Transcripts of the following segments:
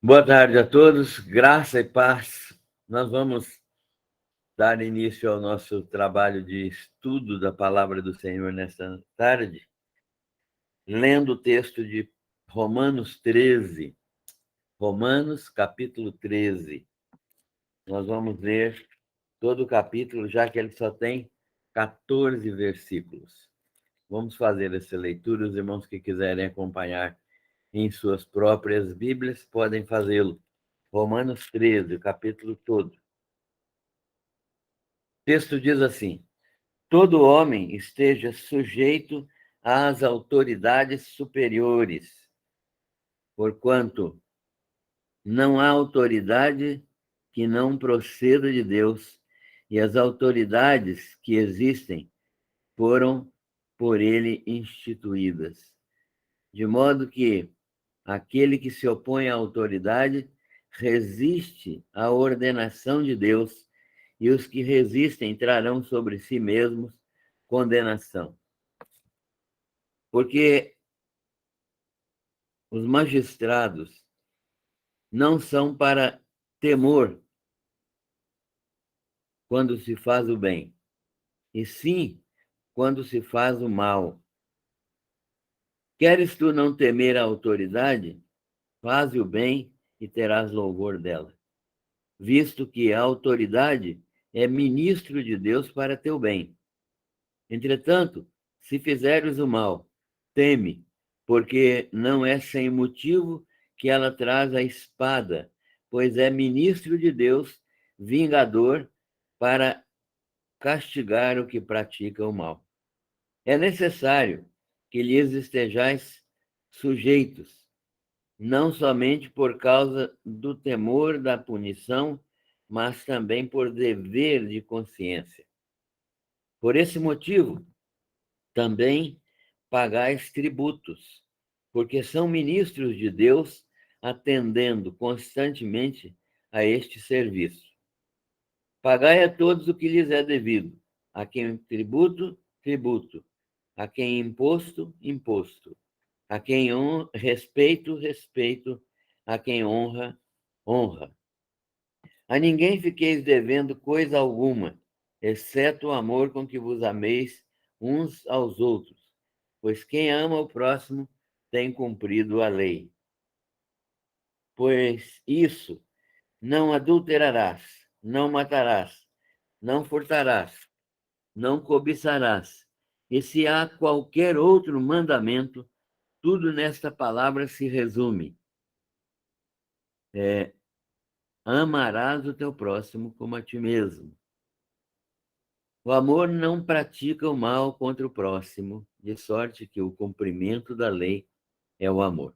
Boa tarde a todos, graça e paz. Nós vamos dar início ao nosso trabalho de estudo da Palavra do Senhor nesta tarde, lendo o texto de Romanos 13. Romanos, capítulo 13. Nós vamos ler todo o capítulo, já que ele só tem 14 versículos. Vamos fazer essa leitura. Os irmãos que quiserem acompanhar em suas próprias Bíblias podem fazê-lo. Romanos 13, o capítulo todo. O texto diz assim: todo homem esteja sujeito às autoridades superiores, porquanto não há autoridade que não proceda de Deus, e as autoridades que existem foram por ele instituídas. De modo que aquele que se opõe à autoridade resiste à ordenação de Deus, e os que resistem trarão sobre si mesmos condenação. Porque os magistrados não são para temor quando se faz o bem, e sim quando se faz o mal. Queres tu não temer a autoridade? Faze o bem e terás louvor dela, visto que a autoridade é ministro de Deus para teu bem. Entretanto, se fizeres o mal, teme, porque não é sem motivo que ela traz a espada, pois é ministro de Deus, vingador, para castigar o que pratica o mal. É necessário que lhes estejais sujeitos, não somente por causa do temor da punição, mas também por dever de consciência. Por esse motivo, também pagais tributos, porque são ministros de Deus, atendendo constantemente a este serviço. Pagai a todos o que lhes é devido, a quem tributo, tributo, a quem imposto, imposto, a quem respeito, respeito, a quem honra, honra. A ninguém fiqueis devendo coisa alguma, exceto o amor com que vos ameis uns aos outros, pois quem ama o próximo tem cumprido a lei. Pois isso, não adulterarás, não matarás, não furtarás, não cobiçarás. E se há qualquer outro mandamento, tudo nesta palavra se resume. Amarás o teu próximo como a ti mesmo. O amor não pratica o mal contra o próximo, de sorte que o cumprimento da lei é o amor.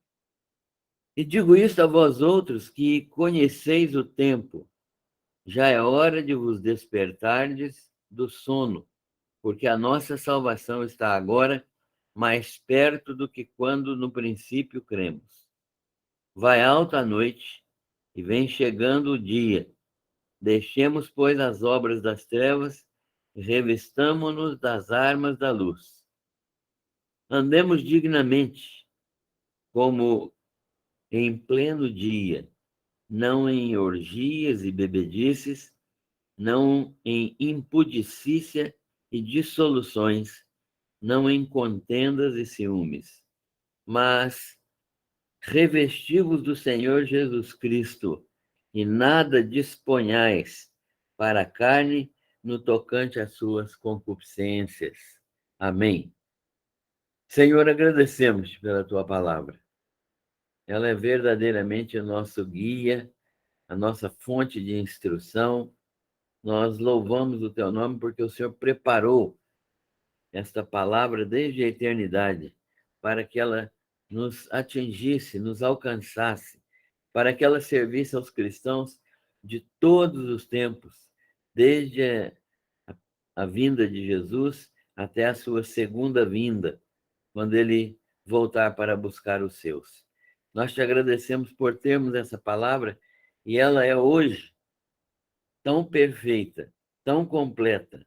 E digo isto a vós outros que conheceis o tempo. Já é hora de vos despertardes do sono, porque a nossa salvação está agora mais perto do que quando no princípio cremos. Vai alta a noite e vem chegando o dia. Deixemos, pois, as obras das trevas e revistamo-nos das armas da luz. Andemos dignamente, como em pleno dia, não em orgias e bebedices, não em impudicícia e dissoluções, não em contendas e ciúmes, mas revesti-vos do Senhor Jesus Cristo, e nada disponhais para a carne no tocante às suas concupiscências. Amém. Senhor, agradecemos pela tua palavra. Ela é verdadeiramente o nosso guia, a nossa fonte de instrução. Nós louvamos o teu nome porque o Senhor preparou esta palavra desde a eternidade para que ela nos atingisse, nos alcançasse, para que ela servisse aos cristãos de todos os tempos, desde a vinda de Jesus até a sua segunda vinda, quando ele voltar para buscar os seus. Nós te agradecemos por termos essa palavra e ela é hoje tão perfeita, tão completa,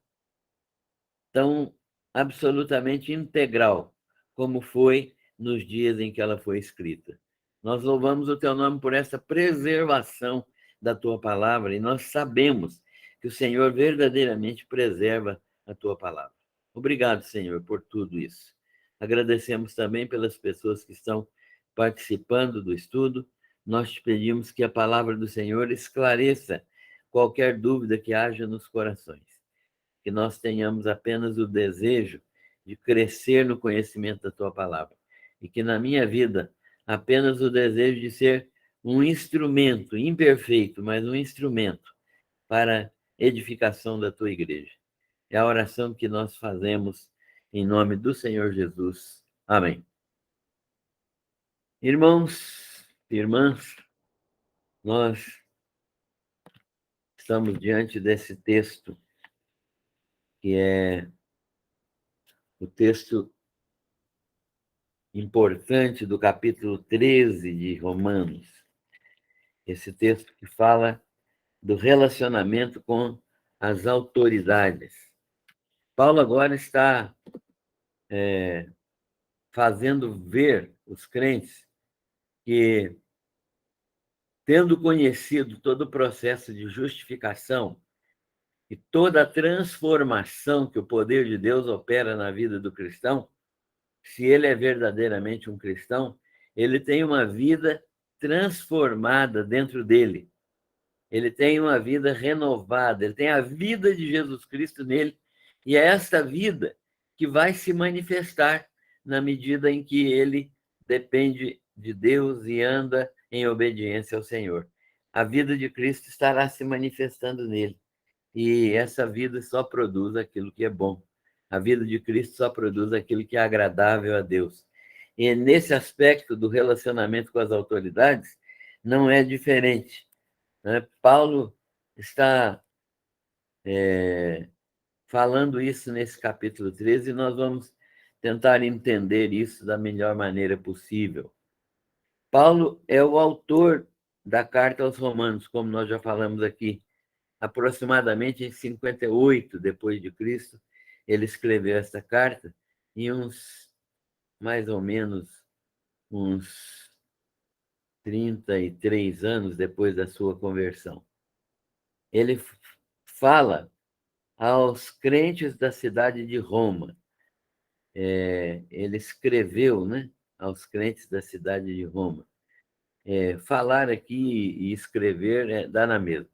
tão absolutamente integral como foi nos dias em que ela foi escrita. Nós louvamos o teu nome por essa preservação da tua palavra e nós sabemos que o Senhor verdadeiramente preserva a tua palavra. Obrigado, Senhor, por tudo isso. Agradecemos também pelas pessoas que estão participando do estudo. Nós te pedimos que a palavra do Senhor esclareça qualquer dúvida que haja nos corações. Que nós tenhamos apenas o desejo de crescer no conhecimento da tua palavra. E que na minha vida, apenas o desejo de ser um instrumento, imperfeito, mas um instrumento para edificação da tua igreja. É a oração que nós fazemos em nome do Senhor Jesus. Amém. Irmãos e irmãs, nós estamos diante desse texto, que é o texto importante do capítulo 13 de Romanos. Esse texto que fala do relacionamento com as autoridades. Paulo agora está fazendo ver os crentes que, tendo conhecido todo o processo de justificação e toda a transformação que o poder de Deus opera na vida do cristão, se ele é verdadeiramente um cristão, ele tem uma vida transformada dentro dele. Ele tem uma vida renovada, ele tem a vida de Jesus Cristo nele, e é esta vida que vai se manifestar na medida em que ele depende de Deus e anda em obediência ao Senhor. A vida de Cristo estará se manifestando nele, e essa vida só produz aquilo que é bom. A vida de Cristo só produz aquilo que é agradável a Deus. E nesse aspecto do relacionamento com as autoridades, não é diferente. Paulo está falando isso nesse capítulo 13 e nós vamos tentar entender isso da melhor maneira possível. Paulo é o autor da carta aos Romanos, como nós já falamos aqui. Aproximadamente em 58 depois de Cristo, ele escreveu esta carta e mais ou menos uns 33 anos depois da sua conversão. Ele fala aos crentes da cidade de Roma. Ele escreveu, né, aos crentes da cidade de Roma. Falar aqui e escrever dá na mesma.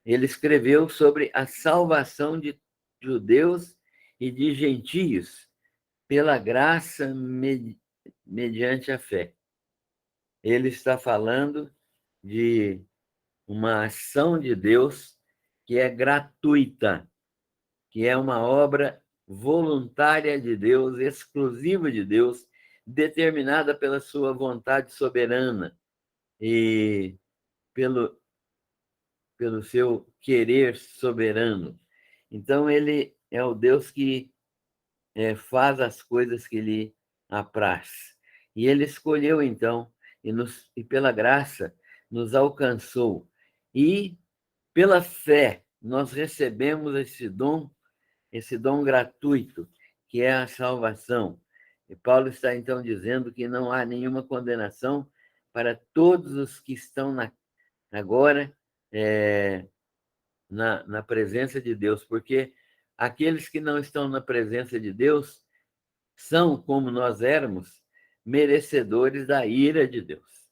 Ele escreveu sobre a salvação de judeus e de gentios pela graça mediante a fé. Ele está falando de uma ação de Deus que é gratuita, que é uma obra voluntária de Deus, exclusiva de Deus, determinada pela sua vontade soberana e pelo seu querer soberano. Então, ele é o Deus que faz as coisas que lhe apraz. E ele escolheu, então, e pela graça nos alcançou. E pela fé nós recebemos esse dom gratuito, que é a salvação. E Paulo está, então, dizendo que não há nenhuma condenação para todos os que estão agora na presença de Deus, porque aqueles que não estão na presença de Deus são, como nós éramos, merecedores da ira de Deus.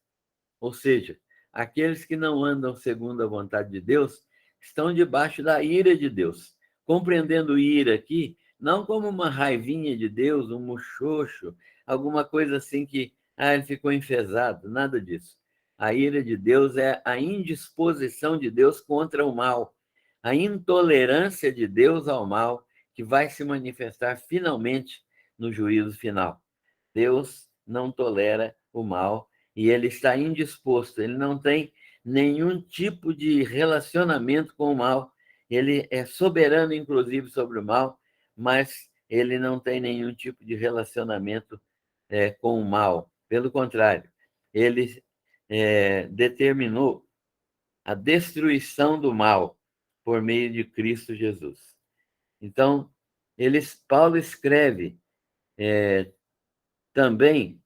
Ou seja, aqueles que não andam segundo a vontade de Deus estão debaixo da ira de Deus. Compreendendo ira aqui, não como uma raivinha de Deus, um muxoxo, alguma coisa assim que ele ficou enfesado, nada disso. A ira de Deus é a indisposição de Deus contra o mal, a intolerância de Deus ao mal, que vai se manifestar finalmente no juízo final. Deus não tolera o mal e ele está indisposto, ele não tem nenhum tipo de relacionamento com o mal, ele é soberano, inclusive, sobre o mal, mas ele não tem nenhum tipo de relacionamento com o mal. Pelo contrário, ele determinou a destruição do mal por meio de Cristo Jesus. Então, Paulo escreve também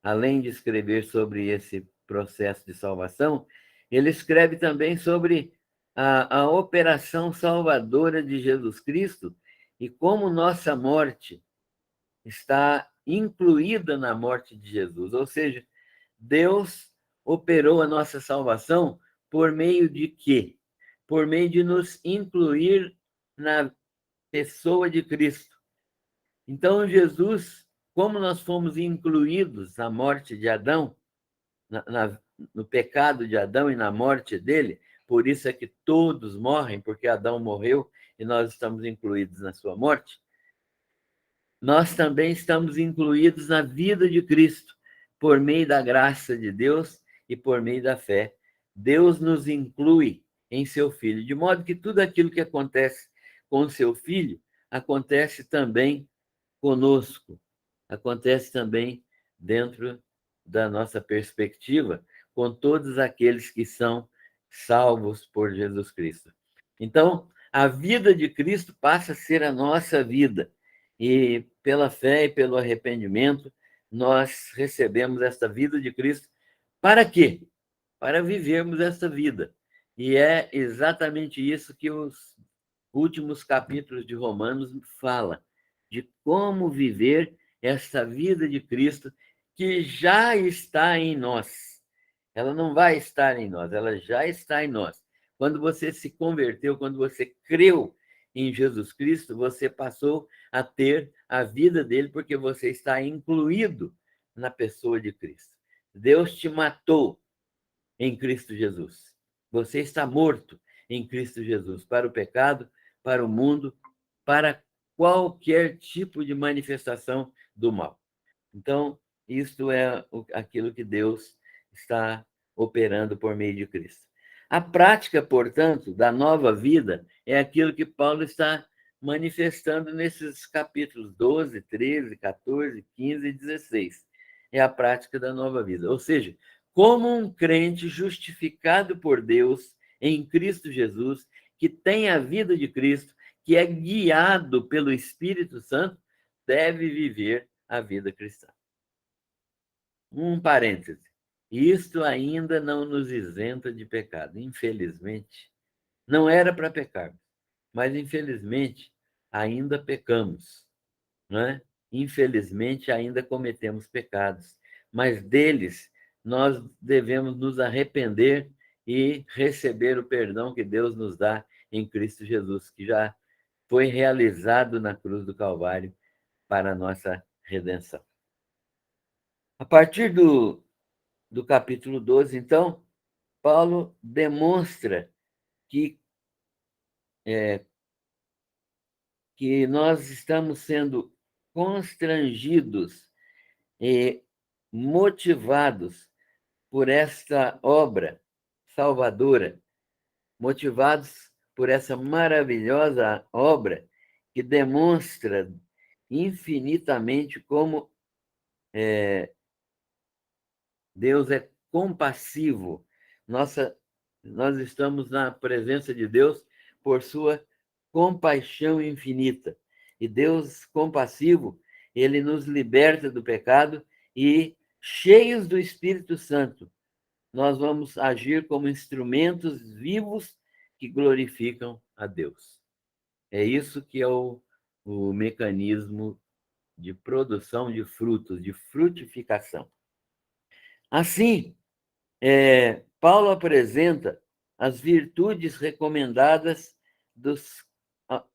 além de escrever sobre esse processo de salvação, ele escreve também sobre a operação salvadora de Jesus Cristo e como nossa morte está incluída na morte de Jesus. Ou seja, Deus operou a nossa salvação por meio de quê? Por meio de nos incluir na pessoa de Cristo. Então, Jesus, como nós fomos incluídos na morte de Adão, no pecado de Adão e na morte dele, por isso é que todos morrem, porque Adão morreu e nós estamos incluídos na sua morte, nós também estamos incluídos na vida de Cristo, por meio da graça de Deus e por meio da fé. Deus nos inclui em seu Filho, de modo que tudo aquilo que acontece com o seu Filho acontece também conosco, acontece também dentro da nossa perspectiva, com todos aqueles que são salvos por Jesus Cristo. Então, a vida de Cristo passa a ser a nossa vida, e pela fé e pelo arrependimento, nós recebemos esta vida de Cristo. Para quê? Para vivermos esta vida. E é exatamente isso que os últimos capítulos de Romanos fala, de como viver essa vida de Cristo que já está em nós. Ela não vai estar em nós, ela já está em nós. Quando você se converteu, quando você creu em Jesus Cristo, você passou a ter a vida dele, porque você está incluído na pessoa de Cristo. Deus te matou em Cristo Jesus. Você está morto em Cristo Jesus para o pecado, para o mundo, para qualquer tipo de manifestação do mal. Então, isto é aquilo que Deus está operando por meio de Cristo. A prática, portanto, da nova vida é aquilo que Paulo está manifestando nesses capítulos 12, 13, 14, 15 e 16. É a prática da nova vida. Ou seja, como um crente justificado por Deus em Cristo Jesus, que tem a vida de Cristo, que é guiado pelo Espírito Santo, deve viver a vida cristã. Um parêntese. Isto ainda não nos isenta de pecado, infelizmente. Não era para pecarmos, mas infelizmente ainda pecamos, não é? Infelizmente ainda cometemos pecados, mas deles nós devemos nos arrepender e receber o perdão que Deus nos dá em Cristo Jesus, que já foi realizado na cruz do Calvário para a nossa redenção. A partir do capítulo 12, então, Paulo demonstra que, que nós estamos sendo constrangidos e motivados por esta obra salvadora, motivados por essa maravilhosa obra que demonstra infinitamente como Deus é compassivo. Nós estamos na presença de Deus por sua compaixão infinita. E Deus compassivo, ele nos liberta do pecado e, cheios do Espírito Santo, nós vamos agir como instrumentos vivos que glorificam a Deus. É isso que é o mecanismo de produção de frutos, de frutificação. Assim, Paulo apresenta as virtudes recomendadas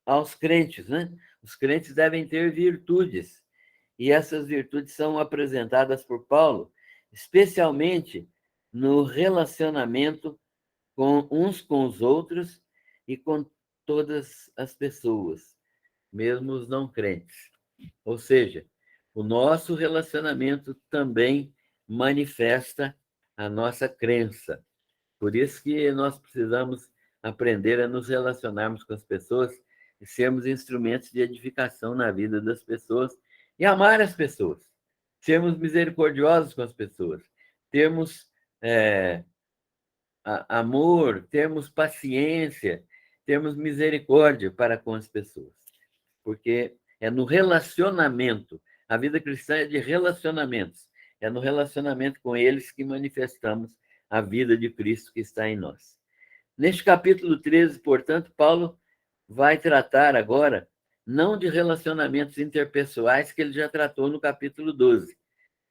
aos crentes, né? Os crentes devem ter virtudes, e essas virtudes são apresentadas por Paulo, especialmente no relacionamento com uns com os outros e com todas as pessoas, mesmo os não crentes. Ou seja, o nosso relacionamento também manifesta a nossa crença. Por isso que nós precisamos aprender a nos relacionarmos com as pessoas e sermos instrumentos de edificação na vida das pessoas e amar as pessoas, sermos misericordiosos com as pessoas, termos amor, termos paciência, termos misericórdia para com as pessoas, porque é no relacionamento. A vida cristã é de relacionamentos, É no relacionamento com eles que manifestamos a vida de Cristo que está em nós. Neste capítulo 13, portanto, Paulo vai tratar agora não de relacionamentos interpessoais, que ele já tratou no capítulo 12,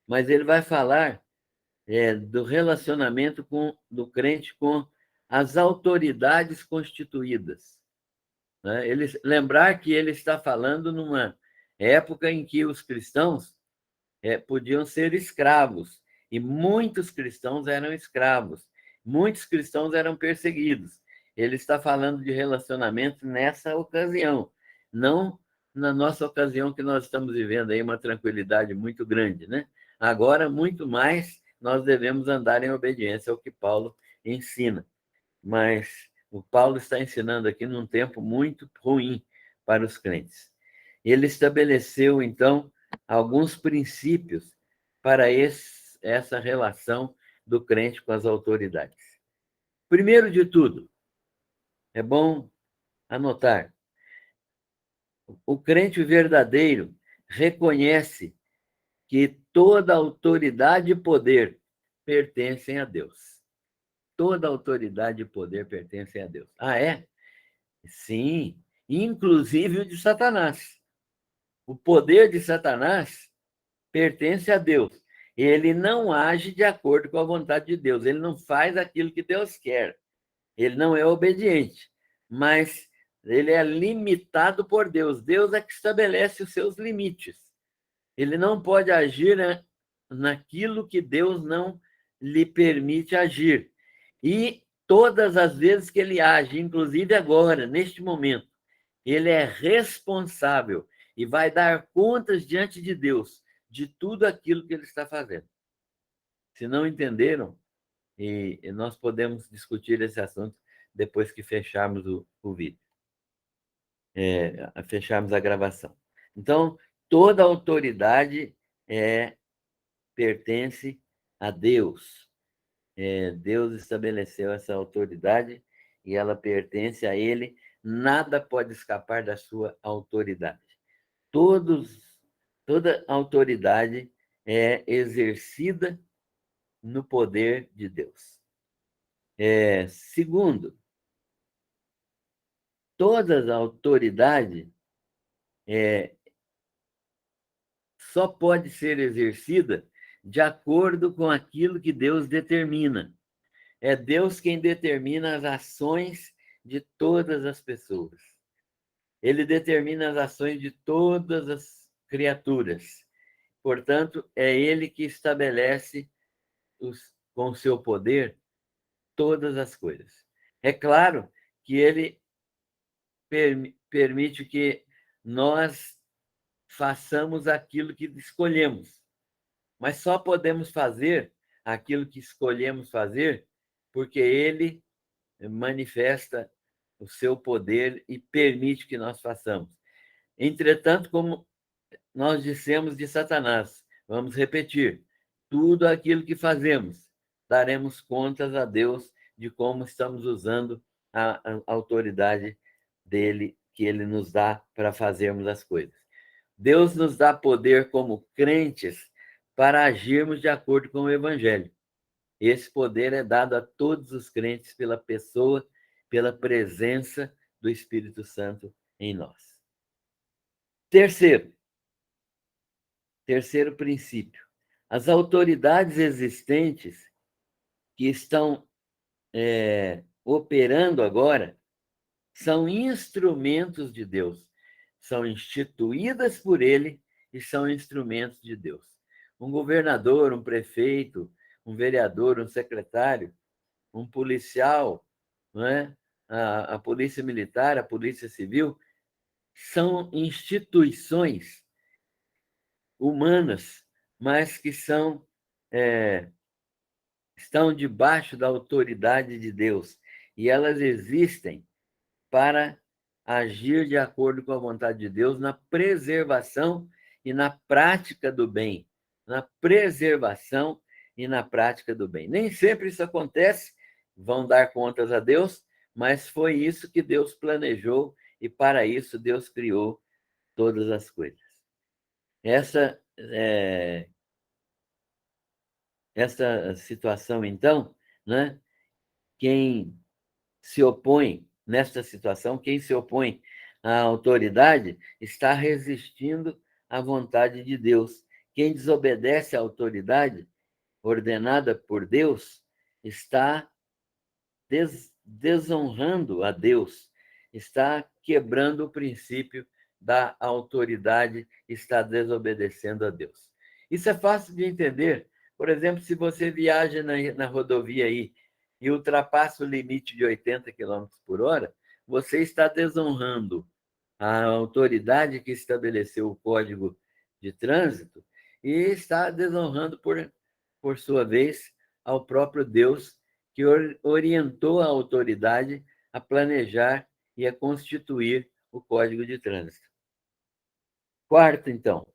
mas ele vai falar do relacionamento do crente com as autoridades constituídas. Né? Lembrar que ele está falando numa época em que os cristãos podiam ser escravos, e muitos cristãos eram escravos, muitos cristãos eram perseguidos. Ele está falando de relacionamento nessa ocasião, não na nossa ocasião que nós estamos vivendo aí uma tranquilidade muito grande, né? Agora, muito mais, nós devemos andar em obediência ao que Paulo ensina. Mas o Paulo está ensinando aqui num tempo muito ruim para os crentes. Ele estabeleceu, então, alguns princípios para essa relação do crente com as autoridades. Primeiro de tudo, é bom anotar, o crente verdadeiro reconhece que toda autoridade e poder pertencem a Deus. Toda autoridade e poder pertencem a Deus. Ah, é? Sim, inclusive o de Satanás. O poder de Satanás pertence a Deus. Ele não age de acordo com a vontade de Deus, ele não faz aquilo que Deus quer. Ele não é obediente, mas ele é limitado por Deus. Deus é que estabelece os seus limites. Ele não pode agir naquilo que Deus não lhe permite agir. E todas as vezes que ele age, inclusive agora, neste momento, ele é responsável e vai dar contas diante de Deus de tudo aquilo que ele está fazendo. Se não entenderam, e nós podemos discutir esse assunto depois que fecharmos o vídeo, fecharmos a gravação. Então, toda autoridade pertence a Deus. Deus estabeleceu essa autoridade e ela pertence a Ele. Nada pode escapar da sua autoridade. Toda autoridade é exercida no poder de Deus. Segundo, toda autoridade só pode ser exercida de acordo com aquilo que Deus determina. É Deus quem determina as ações de todas as pessoas. Ele determina as ações de todas as criaturas. Portanto, é Ele que estabelece com o seu poder todas as coisas. É claro que Ele permite que nós façamos aquilo que escolhemos, mas só podemos fazer aquilo que escolhemos fazer porque Ele manifesta o seu poder e permite que nós façamos. Entretanto, como nós dissemos de Satanás, vamos repetir, tudo aquilo que fazemos, daremos contas a Deus de como estamos usando a autoridade dele, que ele nos dá para fazermos as coisas. Deus nos dá poder como crentes para agirmos de acordo com o Evangelho. Esse poder é dado a todos os crentes pela pessoa, pela presença do Espírito Santo em nós. Terceiro princípio. As autoridades existentes que estão operando agora são instrumentos de Deus. São instituídas por Ele e são instrumentos de Deus. Um governador, um prefeito, um vereador, um secretário, um policial, não é? A polícia militar, a polícia civil, são instituições humanas, mas que estão debaixo da autoridade de Deus. E elas existem para agir de acordo com a vontade de Deus na preservação e na prática do bem. Na preservação e na prática do bem. Nem sempre isso acontece, vão dar contas a Deus, mas foi isso que Deus planejou e para isso Deus criou todas as coisas. Essa essa situação, então, né, quem se opõe, nesta situação, quem se opõe à autoridade está resistindo à vontade de Deus. Quem desobedece à autoridade ordenada por Deus está desonrando a Deus, está quebrando o princípio da autoridade, está desobedecendo a Deus. Isso é fácil de entender. Por exemplo, se você viaja na rodovia aí e ultrapassa o limite de 80 quilômetros por hora, você está desonrando a autoridade que estabeleceu o Código de Trânsito e está desonrando, por sua vez, ao próprio Deus que orientou a autoridade a planejar e a constituir o Código de Trânsito. Quarto, então,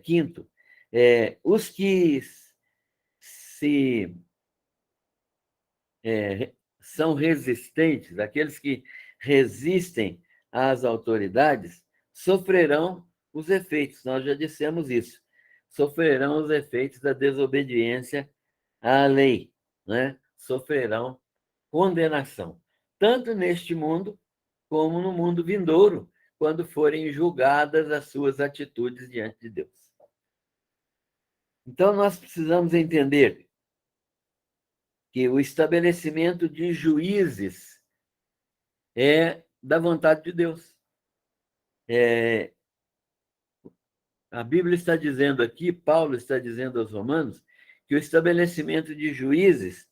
quinto, os que se são resistentes, aqueles que resistem às autoridades, sofrerão os efeitos, nós já dissemos isso, sofrerão os efeitos da desobediência à lei, né? Sofrerão condenação, tanto neste mundo como no mundo vindouro, quando forem julgadas as suas atitudes diante de Deus. Então, nós precisamos entender que o estabelecimento de juízes é da vontade de Deus. A Bíblia está dizendo aqui, Paulo está dizendo aos Romanos, que o estabelecimento de juízes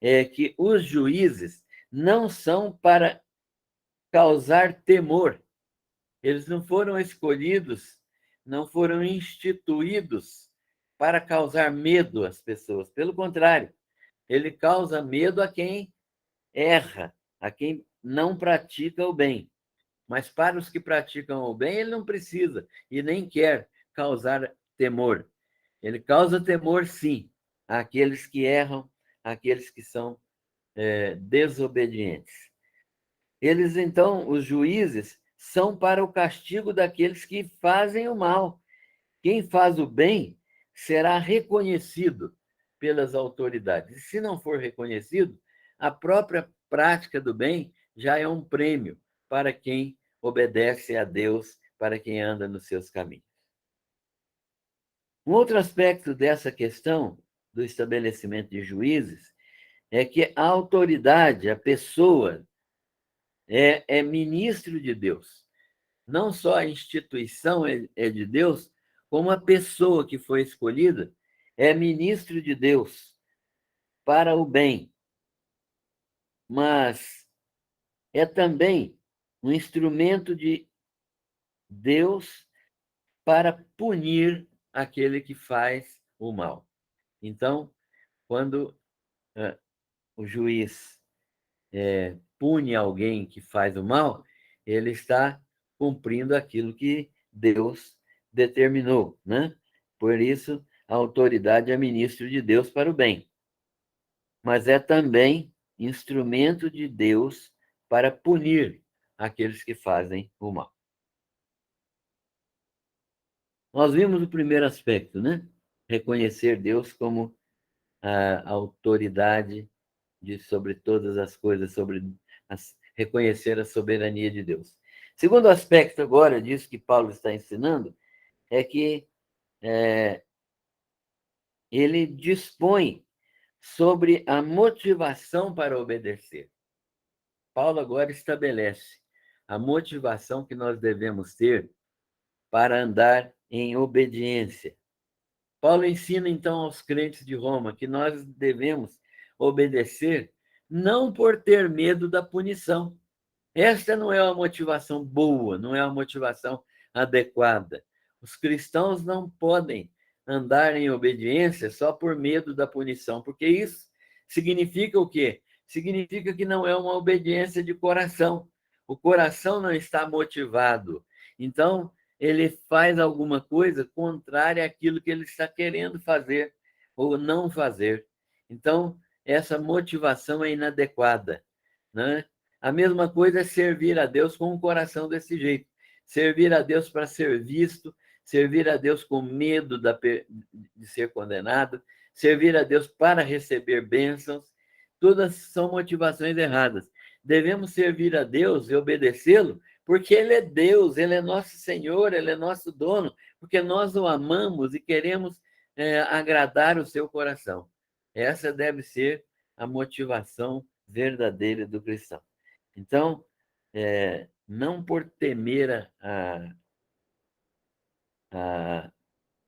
é que os juízes não são para causar temor. Eles não foram escolhidos, não foram instituídos para causar medo às pessoas. Pelo contrário, ele causa medo a quem erra, a quem não pratica o bem. Mas para os que praticam o bem, ele não precisa e nem quer causar temor. Ele causa temor, sim, àqueles que erram, àqueles que são desobedientes. Eles, então, os juízes, são para o castigo daqueles que fazem o mal. Quem faz o bem será reconhecido pelas autoridades. E se não for reconhecido, a própria prática do bem já é um prêmio para quem obedece a Deus, para quem anda nos seus caminhos. Um outro aspecto dessa questão do estabelecimento de juízes é que a autoridade, a pessoa, é ministro de Deus. Não só a instituição é de Deus, como a pessoa que foi escolhida é ministro de Deus para o bem, mas é também um instrumento de Deus para punir aquele que faz o mal. Então, quando o juiz pune alguém que faz o mal, ele está cumprindo aquilo que Deus determinou, né? Por isso, a autoridade é ministro de Deus para o bem, mas é também instrumento de Deus para punir aqueles que fazem o mal. Nós vimos o primeiro aspecto, né? Reconhecer Deus como a autoridade sobre todas as coisas, reconhecer a soberania de Deus. Segundo aspecto agora disso que Paulo está ensinando é que ele dispõe sobre a motivação para obedecer. Paulo agora estabelece a motivação que nós devemos ter para andar em obediência. Paulo ensina, então, aos crentes de Roma que nós devemos obedecer não por ter medo da punição. Esta não é uma motivação boa, não é uma motivação adequada. Os cristãos não podem andar em obediência só por medo da punição, porque isso significa o quê? Significa que não é uma obediência de coração. O coração não está motivado. Então, ele faz alguma coisa contrária àquilo que ele está querendo fazer ou não fazer. Então, essa motivação é inadequada, né? A mesma coisa é servir a Deus com um coração desse jeito. Servir a Deus para ser visto, servir a Deus com medo de ser condenado, servir a Deus para receber bênçãos, todas são motivações erradas. Devemos servir a Deus e obedecê-lo, porque Ele é Deus, Ele é nosso Senhor, Ele é nosso dono, porque nós o amamos e queremos agradar o seu coração. Essa deve ser a motivação verdadeira do cristão. Então, não por temer a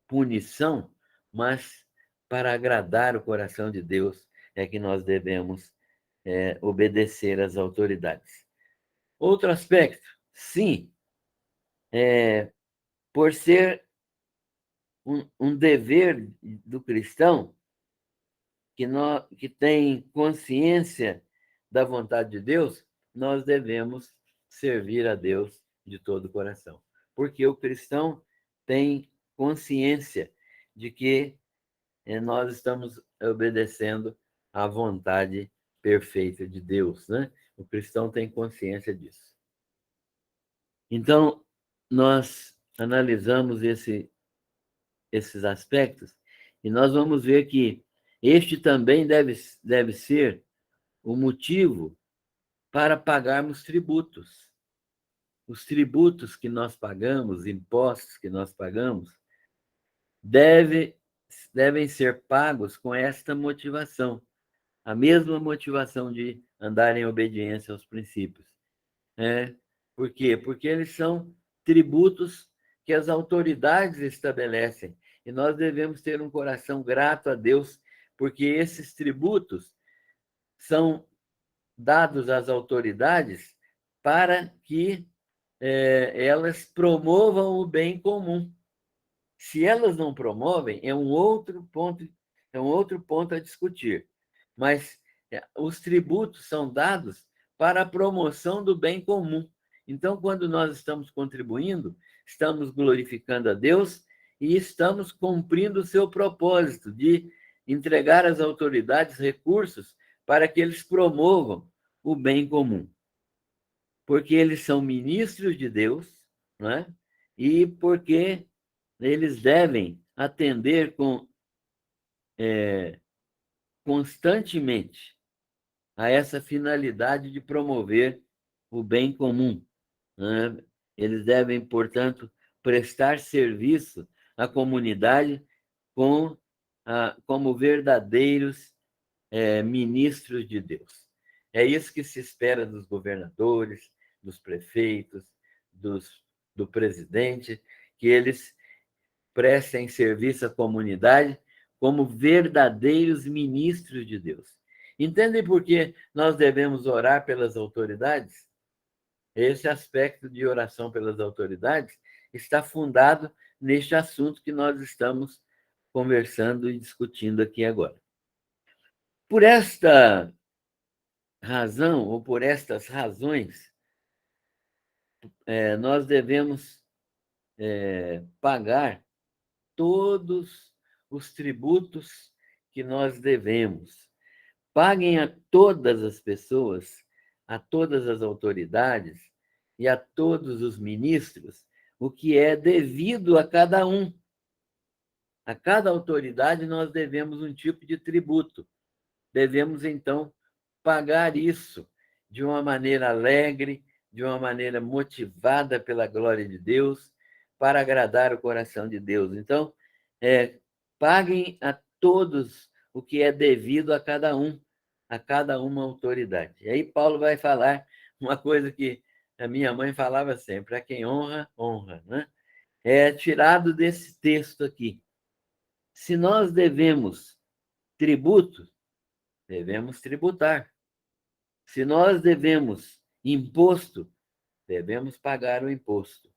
punição, mas para agradar o coração de Deus é que nós devemos obedecer às autoridades. Outro aspecto, sim, por ser um dever do cristão que tem consciência da vontade de Deus, nós devemos servir a Deus de todo o coração. Porque o cristão tem consciência de que nós estamos obedecendo à vontade perfeita de Deus, né? O cristão tem consciência disso. Então, nós analisamos esses aspectos e nós vamos ver que este também deve ser o motivo para pagarmos tributos. Os tributos que nós pagamos, impostos que nós pagamos, devem ser pagos com esta motivação, a mesma motivação de andar em obediência aos princípios. Por quê? Porque eles são tributos que as autoridades estabelecem, e nós devemos ter um coração grato a Deus, porque esses tributos são dados às autoridades para que elas promovam o bem comum. Se elas não promovem, é um outro ponto a discutir. Mas os tributos são dados para a promoção do bem comum. Então, quando nós estamos contribuindo, estamos glorificando a Deus e estamos cumprindo o seu propósito de entregar às autoridades recursos para que eles promovam o bem comum. Porque eles são ministros de Deus, né? E porque eles devem atender constantemente a essa finalidade de promover o bem comum, né? Eles devem, portanto, prestar serviço à comunidade como verdadeiros ministros de Deus. É isso que se espera dos governadores, dos prefeitos, do presidente, que eles prestem serviço à comunidade como verdadeiros ministros de Deus. Entendem por que nós devemos orar pelas autoridades? Esse aspecto de oração pelas autoridades está fundado neste assunto que nós estamos conversando e discutindo aqui agora. Por esta razão, ou por estas razões, nós devemos pagar todos os tributos que nós devemos. Paguem a todas as pessoas, a todas as autoridades e a todos os ministros o que é devido a cada um. A cada autoridade nós devemos um tipo de tributo. Devemos, então, pagar isso de uma maneira alegre, de uma maneira motivada pela glória de Deus, para agradar o coração de Deus. Então, paguem a todos o que é devido a cada uma autoridade. E aí Paulo vai falar uma coisa que a minha mãe falava sempre: a quem honra, honra, né? É tirado desse texto aqui. Se nós devemos tributo, devemos tributar. Se nós devemos imposto, devemos pagar o imposto.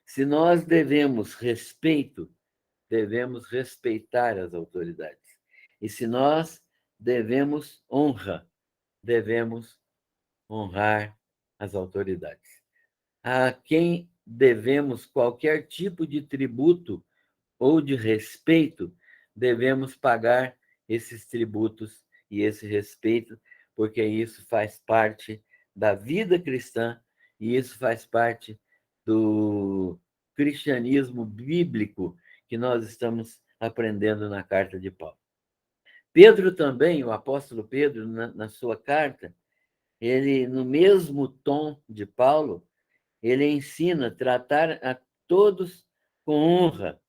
Se nós devemos respeito, devemos respeitar as autoridades. E se nós devemos honra, devemos honrar as autoridades. A quem devemos qualquer tipo de tributo ou de respeito, devemos pagar esses tributos e esse respeito, porque isso faz parte da vida cristã e isso faz parte cristianismo bíblico que nós estamos aprendendo na carta de Paulo. Pedro também, o apóstolo Pedro, na sua carta, ele, no mesmo tom de Paulo, ele ensina a tratar a todos com honra.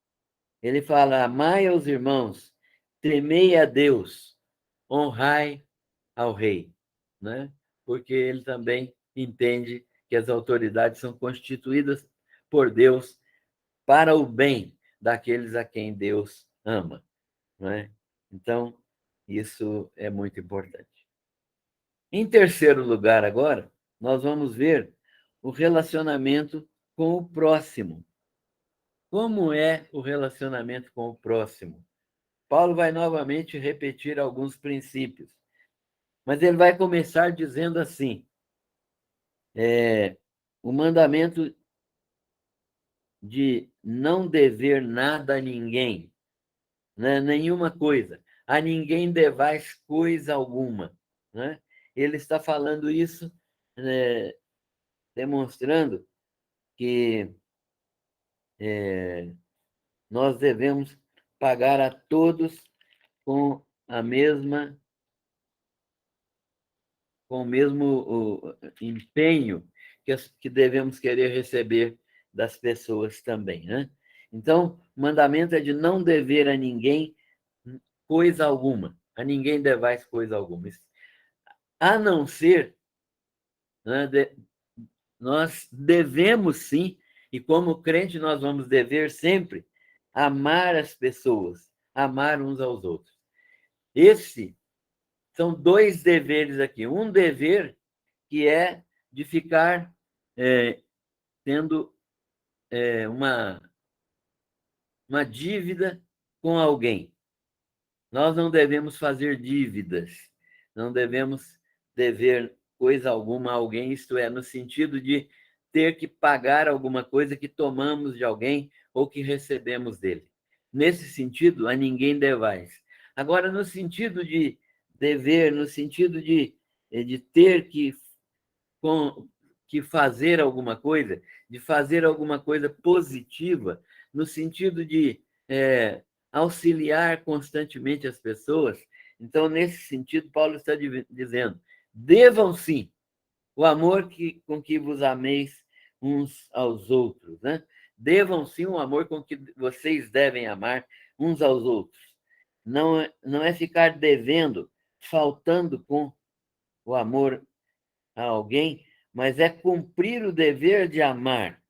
Ele fala: amai aos irmãos, temei a Deus, honrai ao rei, né? Porque ele também entende que as autoridades são constituídas por Deus para o bem daqueles a quem Deus ama, né? Então, isso é muito importante. Em terceiro lugar, agora, nós vamos ver o relacionamento com o próximo. Como é o relacionamento com o próximo? Paulo vai novamente repetir alguns princípios, mas ele vai começar dizendo assim: o mandamento de não dever nada a ninguém, né? Nenhuma coisa, a ninguém devais coisa alguma, né? Ele está falando isso, né, demonstrando que nós devemos pagar a todos com a mesma, com o mesmo empenho que devemos querer receber das pessoas também, né? Então, o mandamento é de não dever a ninguém coisa alguma, a ninguém devais coisa alguma, a não ser, né, nós devemos sim, e como crente nós vamos dever sempre amar as pessoas, amar uns aos outros. Esse são dois deveres aqui. Um dever que é de ficar tendo uma dívida com alguém. Nós não devemos fazer dívidas, não devemos dever coisa alguma a alguém, isto é, no sentido de ter que pagar alguma coisa que tomamos de alguém ou que recebemos dele. Nesse sentido, a ninguém devais. Agora, no sentido de dever, no sentido de ter que fazer alguma coisa, de fazer alguma coisa positiva, no sentido de auxiliar constantemente as pessoas. Então, nesse sentido, Paulo está dizendo: devam sim o amor com que vos ameis uns aos outros, né? Devam sim o amor com que vocês devem amar uns aos outros. Não é ficar devendo, faltando com o amor a alguém, mas é cumprir o dever de amar.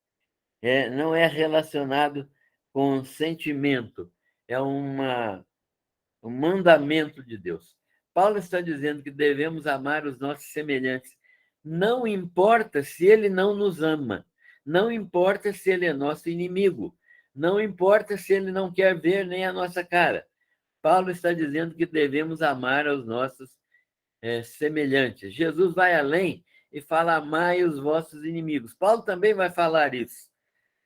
Não é relacionado com sentimento, é um mandamento de Deus. Paulo está dizendo que devemos amar os nossos semelhantes. Não importa se ele não nos ama, não importa se ele é nosso inimigo, não importa se ele não quer ver nem a nossa cara. Paulo está dizendo que devemos amar aos nossos semelhantes. Jesus vai além e fala: amai os vossos inimigos. Paulo também vai falar isso,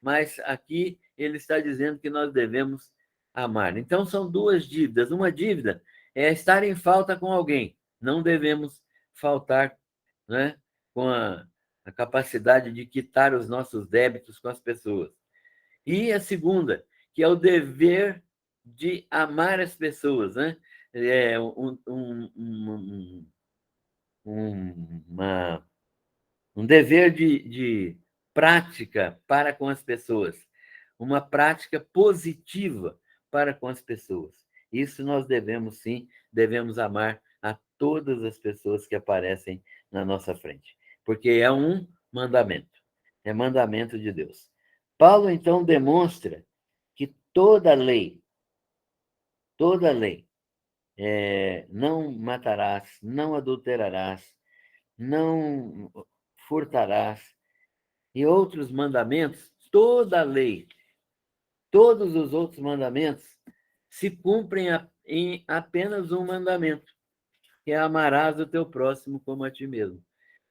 mas aqui ele está dizendo que nós devemos amar. Então, são duas dívidas. Uma dívida é estar em falta com alguém. Não devemos faltar, né, com a capacidade de quitar os nossos débitos com as pessoas. E a segunda, que é o dever de amar as pessoas, né? É um dever de prática para com as pessoas, uma prática positiva para com as pessoas. Isso nós devemos sim, devemos amar a todas as pessoas que aparecem na nossa frente, porque é um mandamento, é mandamento de Deus. Paulo então demonstra que toda lei, não matarás, não adulterarás, não furtarás, e outros mandamentos, toda a lei, todos os outros mandamentos se cumprem em apenas um mandamento, que é amarás o teu próximo como a ti mesmo.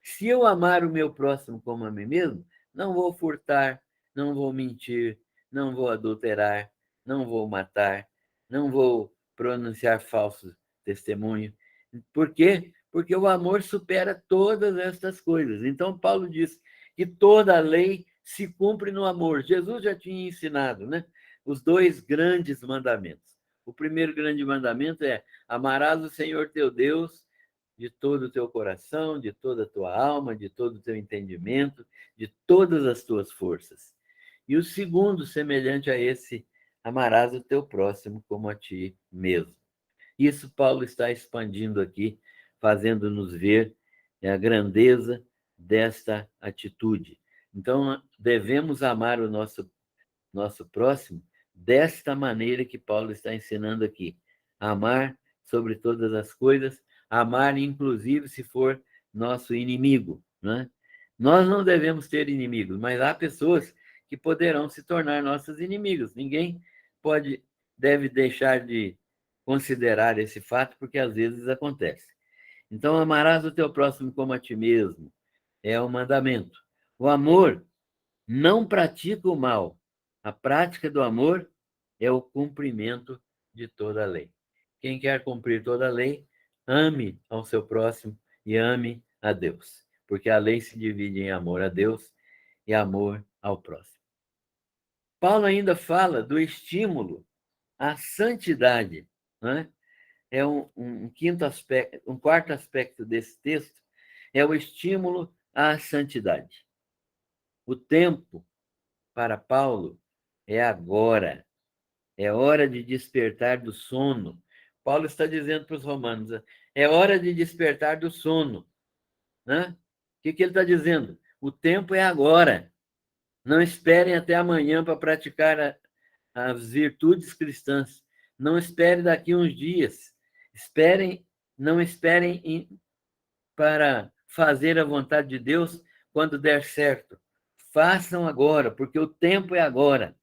Se eu amar o meu próximo como a mim mesmo, não vou furtar, não vou mentir, não vou adulterar, não vou matar, não vou pronunciar falso testemunho. Por quê? Porque o amor supera todas estas coisas. Então, Paulo diz que toda a lei se cumpre no amor. Jesus já tinha ensinado, né? Os dois grandes mandamentos. O primeiro grande mandamento é: amarás o Senhor teu Deus de todo o teu coração, de toda a tua alma, de todo o teu entendimento, de todas as tuas forças. E o segundo, semelhante a esse, amarás o teu próximo como a ti mesmo. Isso Paulo está expandindo aqui, fazendo-nos ver a grandeza desta atitude. Então, devemos amar o nosso próximo desta maneira que Paulo está ensinando aqui. Amar sobre todas as coisas, amar inclusive se for nosso inimigo, né? Nós não devemos ter inimigos, mas há pessoas que poderão se tornar nossos inimigos. Ninguém deve deixar de considerar esse fato, porque às vezes acontece. Então, amarás o teu próximo como a ti mesmo. É o mandamento. O amor não pratica o mal. A prática do amor é o cumprimento de toda a lei. Quem quer cumprir toda a lei, ame ao seu próximo e ame a Deus, porque a lei se divide em amor a Deus e amor ao próximo. Paulo ainda fala do estímulo à santidade, né? É quinto aspecto, um quarto aspecto desse texto é o estímulo à santidade. O tempo para Paulo é agora, é hora de despertar do sono. Paulo está dizendo para os romanos, é hora de despertar do sono, né? O que ele está dizendo? O tempo é agora. Não esperem até amanhã para praticar as virtudes cristãs. Não esperem daqui uns dias. Não esperem para fazer a vontade de Deus quando der certo. Façam agora, porque o tempo é agora.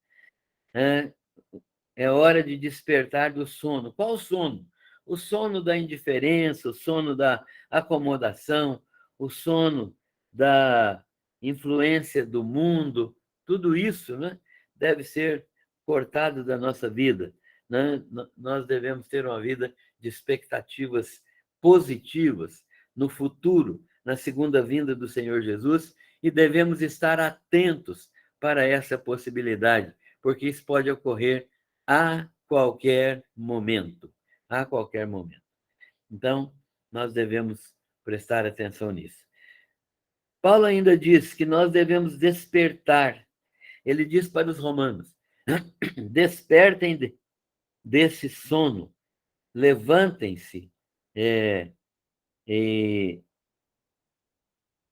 É hora de despertar do sono. Qual sono? O sono da indiferença, o sono da acomodação, o sono da influência do mundo, tudo isso, né, deve ser cortado da nossa vida. Né? Nós devemos ter uma vida de expectativas positivas no futuro, na segunda vinda do Senhor Jesus, e devemos estar atentos para essa possibilidade, porque isso pode ocorrer a qualquer momento. A qualquer momento. Então, nós devemos prestar atenção nisso. Paulo ainda diz que nós devemos despertar. Ele diz para os romanos: despertem desse sono, levantem-se e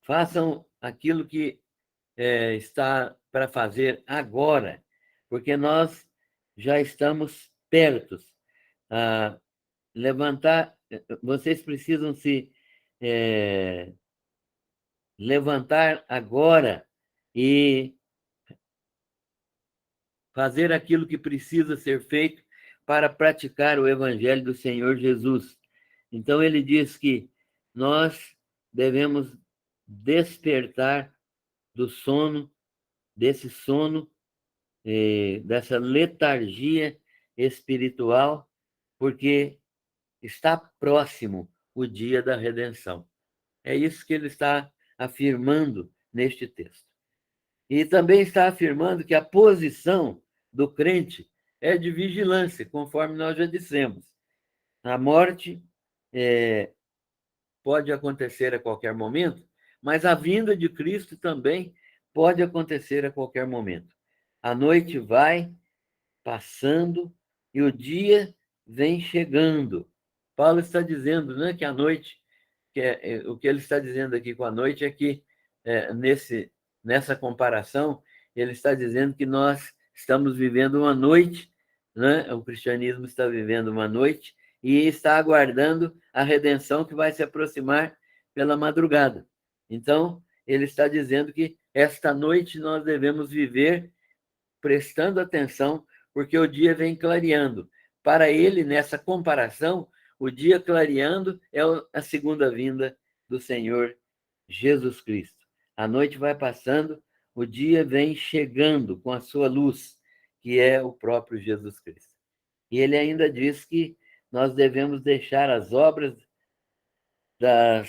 façam aquilo que está para fazer agora, porque nós já estamos perto. Levantar, vocês precisam se levantar agora e fazer aquilo que precisa ser feito para praticar o Evangelho do Senhor Jesus. Então, ele diz que nós devemos despertar do sono, desse sono, dessa letargia espiritual, porque está próximo o dia da redenção. É isso que ele está afirmando neste texto. E também está afirmando que a posição do crente é de vigilância, conforme nós já dissemos. A morte pode acontecer a qualquer momento, mas a vinda de Cristo também pode acontecer a qualquer momento. A noite vai passando e o dia vem chegando. Paulo está dizendo, né, que a noite, o que ele está dizendo aqui com a noite é que, nessa comparação, ele está dizendo que nós estamos vivendo uma noite, né? O cristianismo está vivendo uma noite e está aguardando a redenção que vai se aproximar pela madrugada. Então, ele está dizendo que esta noite nós devemos viver prestando atenção, porque o dia vem clareando. Para ele, nessa comparação, o dia clareando é a segunda vinda do Senhor Jesus Cristo. A noite vai passando, o dia vem chegando com a sua luz, que é o próprio Jesus Cristo. E ele ainda diz que nós devemos deixar as obras da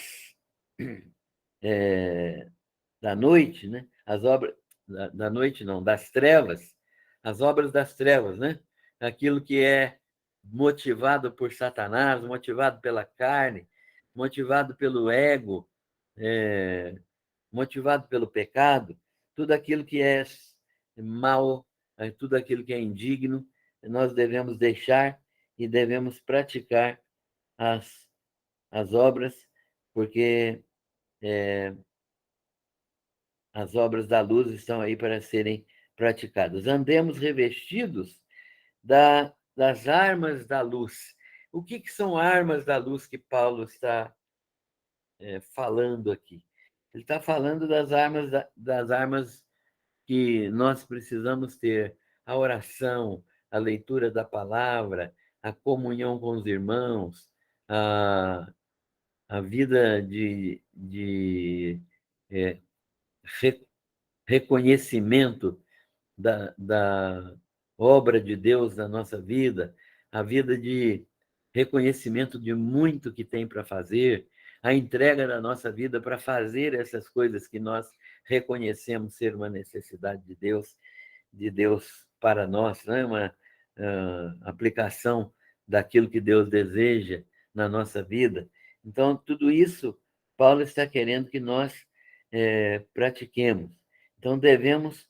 noite, né? As obras da noite, não, das trevas, as obras das trevas, né? Aquilo que é motivado por Satanás, motivado pela carne, motivado pelo ego, motivado pelo pecado, tudo aquilo que é mal, tudo aquilo que é indigno, nós devemos deixar e devemos praticar as, as obras, porque as obras da luz estão aí para serem praticadas. Andemos revestidos das armas da luz. O que são armas da luz que Paulo está falando aqui? Ele está falando das armas que nós precisamos ter: a oração, a leitura da palavra, a comunhão com os irmãos, a vida de é, reconhecimento da obra de Deus na nossa vida, a vida de reconhecimento de muito que tem para fazer, a entrega da nossa vida para fazer essas coisas que nós reconhecemos ser uma necessidade de Deus para nós, né? Uma aplicação daquilo que Deus deseja na nossa vida. Então, tudo isso, Paulo está querendo que nós pratiquemos. Então, devemos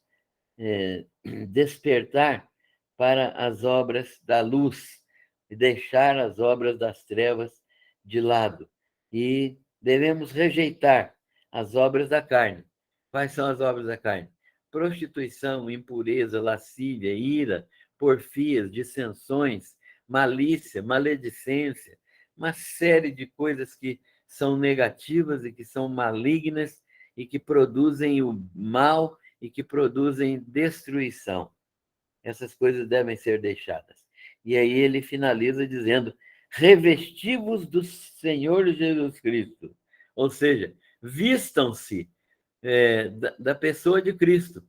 despertar para as obras da luz e deixar as obras das trevas de lado. E devemos rejeitar as obras da carne. Quais são as obras da carne? Prostituição, impureza, lascívia, ira, porfias, dissensões, malícia, maledicência, uma série de coisas que são negativas e que são malignas e que produzem o mal e que produzem destruição. Essas coisas devem ser deixadas. E aí ele finaliza dizendo: revestivos do Senhor Jesus Cristo. Ou seja, vistam-se da pessoa de Cristo.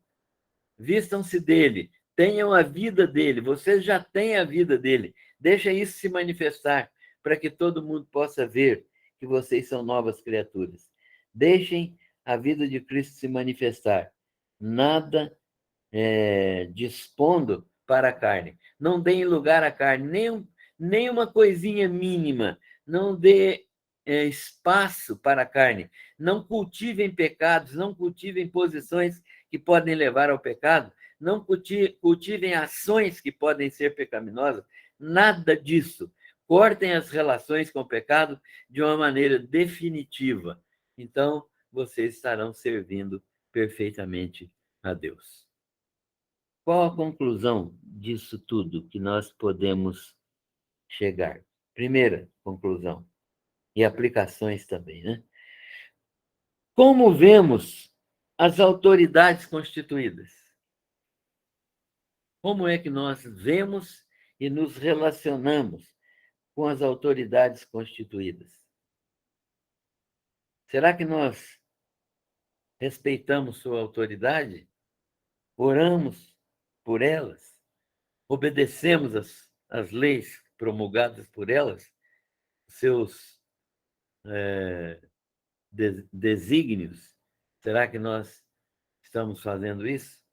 Vistam-se dele. Tenham a vida dele. Vocês já têm a vida dele. Deixa isso se manifestar para que todo mundo possa ver que vocês são novas criaturas. Deixem a vida de Cristo se manifestar. Nada dispondo para a carne. Não deem lugar à carne, nem uma coisinha mínima. Não dê espaço para a carne. Não cultivem pecados, não cultivem posições que podem levar ao pecado, não cultivem ações que podem ser pecaminosas. Nada disso. Cortem as relações com o pecado de uma maneira definitiva. Então, vocês estarão servindo perfeitamente a Deus. Qual a conclusão disso tudo que nós podemos chegar? Primeira conclusão, e aplicações também, né? Como vemos as autoridades constituídas? Como é que nós vemos e nos relacionamos com as autoridades constituídas? Será que nós respeitamos sua autoridade? Oramos por elas? Obedecemos as leis promulgadas por elas? Seus desígnios? Será que nós estamos fazendo isso?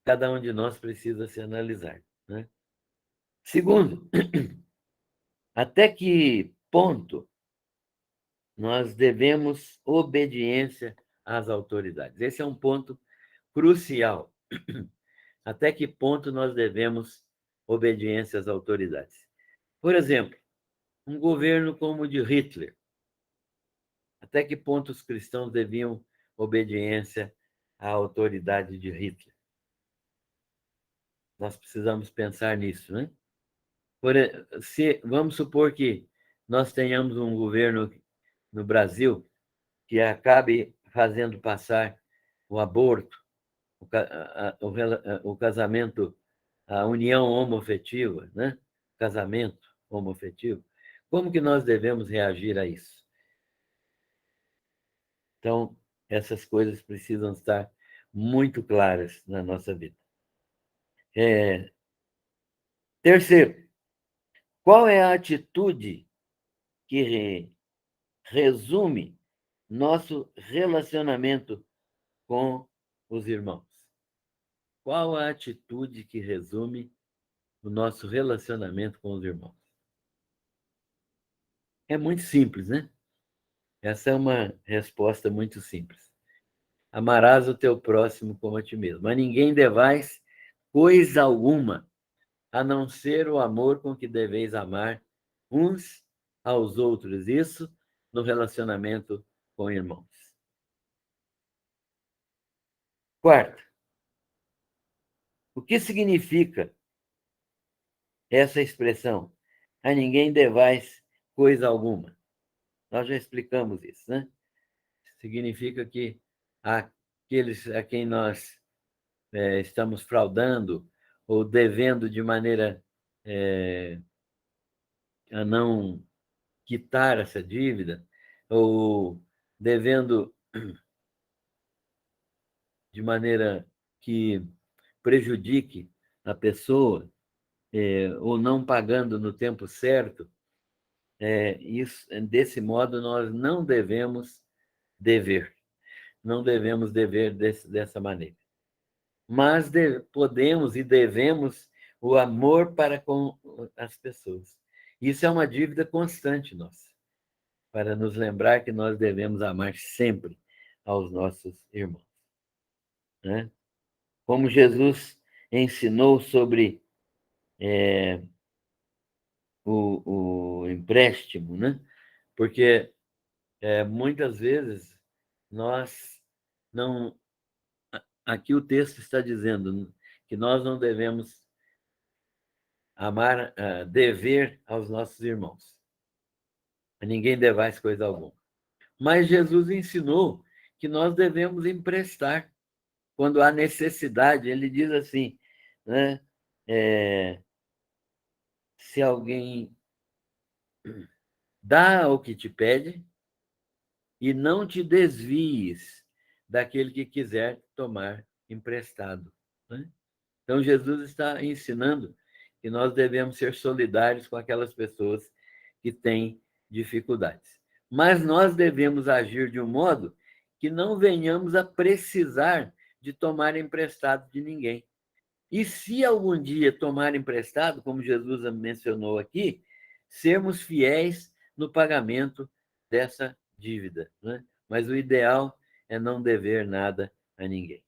Cada um de nós precisa se analisar, né? Segundo, até que ponto nós devemos obediência às autoridades? Esse é um ponto crucial. Até que ponto nós devemos obediência às autoridades? Por exemplo, um governo como o de Hitler. Até que ponto os cristãos deviam obediência à autoridade de Hitler? Nós precisamos pensar nisso, né? Vamos supor que nós tenhamos um governo no Brasil que acabe fazendo passar o aborto, o casamento, a união homoafetiva, né? Casamento homoafetivo. Como que nós devemos reagir a isso? Então, essas coisas precisam estar muito claras na nossa vida. Terceiro, qual é a atitude que resume nosso relacionamento com os irmãos? qual a atitude que resume o nosso relacionamento com os irmãos? É muito simples, né? Essa é uma resposta muito simples. Amarás o teu próximo como a ti mesmo. A ninguém devais coisa alguma, a não ser o amor com que deveis amar uns aos outros. Isso no relacionamento com irmãos. Quarto, o que significa essa expressão? A ninguém devais coisa alguma. Nós já explicamos isso, né? Significa que aqueles a quem nós estamos fraudando ou devendo de maneira a não quitar essa dívida, ou devendo de maneira que prejudique a pessoa, ou não pagando no tempo certo, desse modo nós não devemos dever, não devemos dever dessa maneira. Mas podemos e devemos o amor para com as pessoas. Isso é uma dívida constante nossa, para nos lembrar que nós devemos amar sempre aos nossos irmãos, né? Como Jesus ensinou sobre o empréstimo, né? Porque muitas vezes nós não. Aqui o texto está dizendo que nós não devemos amar, dever aos nossos irmãos. A ninguém devais coisa alguma. Mas Jesus ensinou que nós devemos emprestar quando há necessidade. Ele diz assim, né? Se alguém dá o que te pede e não te desvies daquele que quiser tomar emprestado, né? Então, Jesus está ensinando que nós devemos ser solidários com aquelas pessoas que têm dificuldades. Mas nós devemos agir de um modo que não venhamos a precisar de tomar emprestado de ninguém. E se algum dia tomar emprestado, como Jesus mencionou aqui, sermos fiéis no pagamento dessa dívida, né? Mas o ideal é não dever nada a ninguém.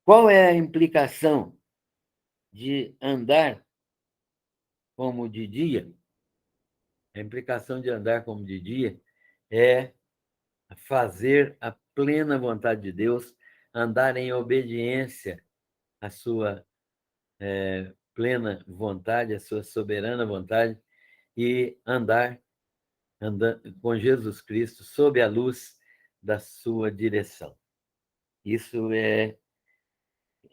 Qual é a implicação de andar como de dia? A implicação de andar como de dia é fazer a plena vontade de Deus, andar em obediência à sua plena vontade, à sua soberana vontade, e andar com Jesus Cristo sob a luz da sua direção. Isso é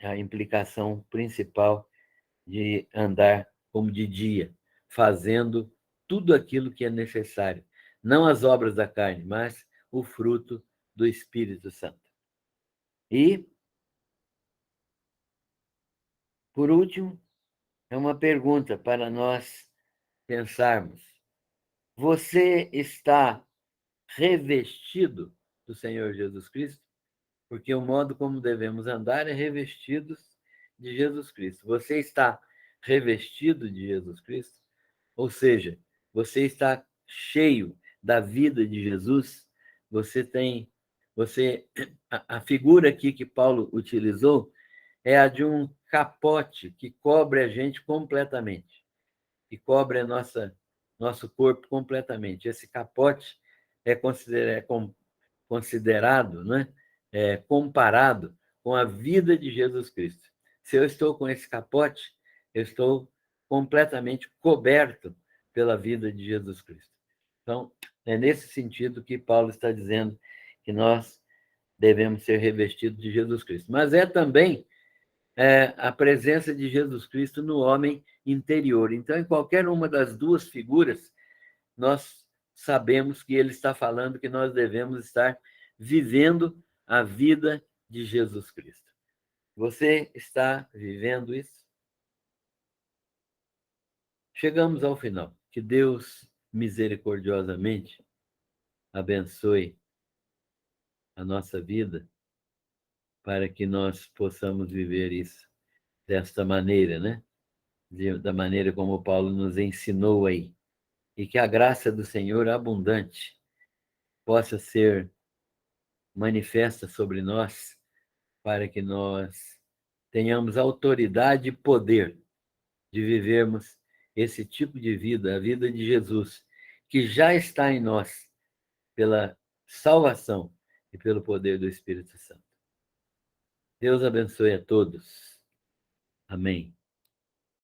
a implicação principal de andar como de dia, fazendo tudo aquilo que é necessário, não as obras da carne, mas o fruto do Espírito Santo. E, por último, é uma pergunta para nós pensarmos. Você está revestido do Senhor Jesus Cristo? Porque o modo como devemos andar é revestidos de Jesus Cristo. Você está revestido de Jesus Cristo? Ou seja, você está cheio da vida de Jesus? Você tem, você, a figura aqui que Paulo utilizou é a de um capote que cobre a gente completamente, que cobre nosso corpo completamente. Esse capote é considerado, né? Comparado com a vida de Jesus Cristo. Se eu estou com esse capote, eu estou completamente coberto pela vida de Jesus Cristo. Então, é nesse sentido que Paulo está dizendo que nós devemos ser revestidos de Jesus Cristo. Mas é também a presença de Jesus Cristo no homem interior. Então, em qualquer uma das duas figuras, nós sabemos que ele está falando que nós devemos estar vivendo a vida de Jesus Cristo. Você está vivendo isso? Chegamos ao final. Que Deus misericordiosamente abençoe a nossa vida para que nós possamos viver isso desta maneira, né? Da maneira como Paulo nos ensinou aí. E que a graça do Senhor abundante possa ser manifesta sobre nós, para que nós tenhamos autoridade e poder de vivermos esse tipo de vida, a vida de Jesus, que já está em nós pela salvação e pelo poder do Espírito Santo. Deus abençoe a todos. Amém.